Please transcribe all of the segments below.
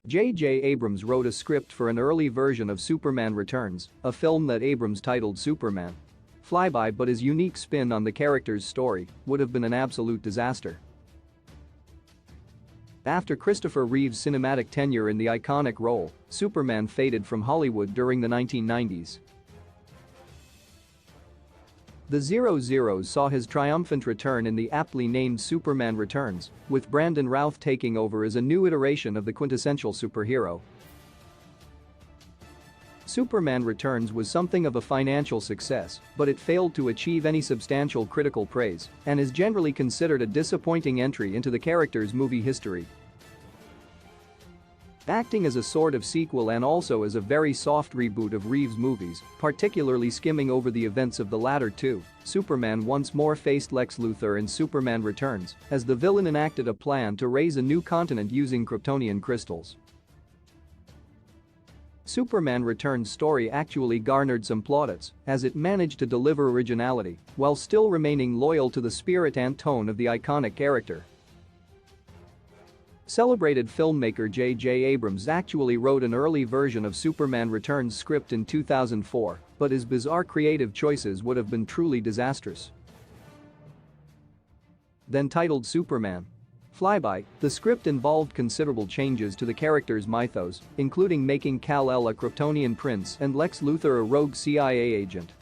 J.J. Abrams wrote a script for an early version of Superman Returns, a film that Abrams titled Superman. Flyby, but his unique spin on the character's story would have been an absolute disaster. After Christopher Reeve's cinematic tenure in the iconic role, Superman faded from Hollywood during the 1990s. The 00s saw his triumphant return in the aptly named Superman Returns, with Brandon Routh taking over as a new iteration of the quintessential superhero. Superman Returns was something of a financial success, but it failed to achieve any substantial critical praise and is generally considered a disappointing entry into the character's movie history. Acting as a sort of sequel and also as a very soft reboot of Reeves' movies, particularly skimming over the events of the latter two, Superman once more faced Lex Luthor in Superman Returns as the villain enacted a plan to raise a new continent using Kryptonian crystals. Superman Returns' story actually garnered some plaudits as it managed to deliver originality while still remaining loyal to the spirit and tone of the iconic character. Celebrated filmmaker J.J. Abrams actually wrote an early version of Superman Returns script in 2004, but his bizarre creative choices would have been truly disastrous. Then titled Superman Flyby, the script involved considerable changes to the character's mythos, including making Kal-El a Kryptonian prince and Lex Luthor a rogue CIA agent.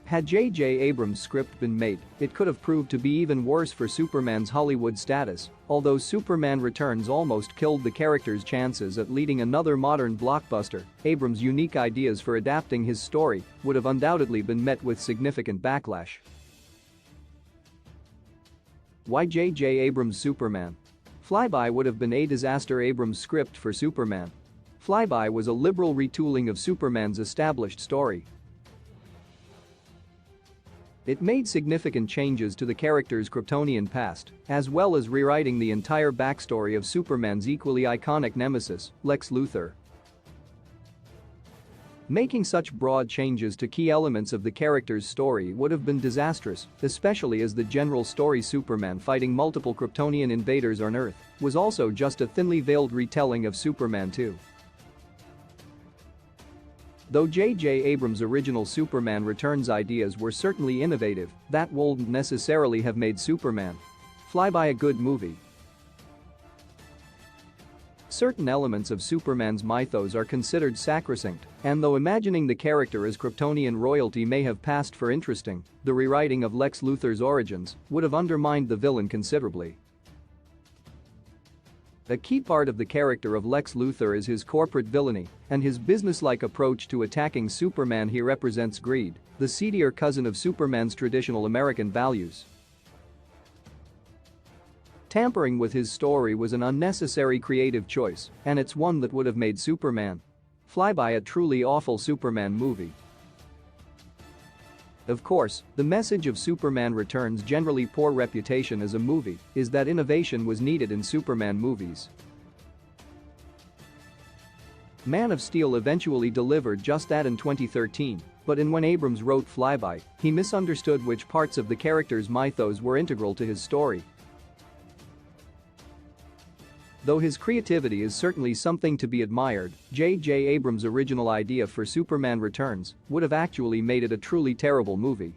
Had J.J. Abrams' script been made, it could have proved to be even worse for Superman's Hollywood status, although Superman Returns almost killed the character's chances at leading another modern blockbuster. Abrams' unique ideas for adapting his story would have undoubtedly been met with significant backlash. Why J.J. Abrams' Superman? Flyby would have been a disaster. Abrams' script for Superman Flyby was a liberal retooling of Superman's established story. It made significant changes to the character's Kryptonian past, as well as rewriting the entire backstory of Superman's equally iconic nemesis, Lex Luthor. Making such broad changes to key elements of the character's story would have been disastrous, especially as the general story, Superman fighting multiple Kryptonian invaders on Earth, was also just a thinly veiled retelling of Superman 2. Though J.J. Abrams' original Superman Returns ideas were certainly innovative, that wouldn't necessarily have made Superman Flyby a good movie. Certain elements of Superman's mythos are considered sacrosanct, and though imagining the character as Kryptonian royalty may have passed for interesting, the rewriting of Lex Luthor's origins would have undermined the villain considerably. A key part of the character of Lex Luthor is his corporate villainy and his business-like approach to attacking Superman. He represents greed, the seedier cousin of Superman's traditional American values. Tampering with his story was an unnecessary creative choice, and it's one that would have made Superman Flyby a truly awful Superman movie. Of course, the message of Superman Returns' generally poor reputation as a movie is that innovation was needed in Superman movies. Man of Steel eventually delivered just that in 2013, but when Abrams wrote Flyby, he misunderstood which parts of the character's mythos were integral to his story. Though his creativity is certainly something to be admired, J.J. Abrams' original idea for Superman Returns would have actually made it a truly terrible movie.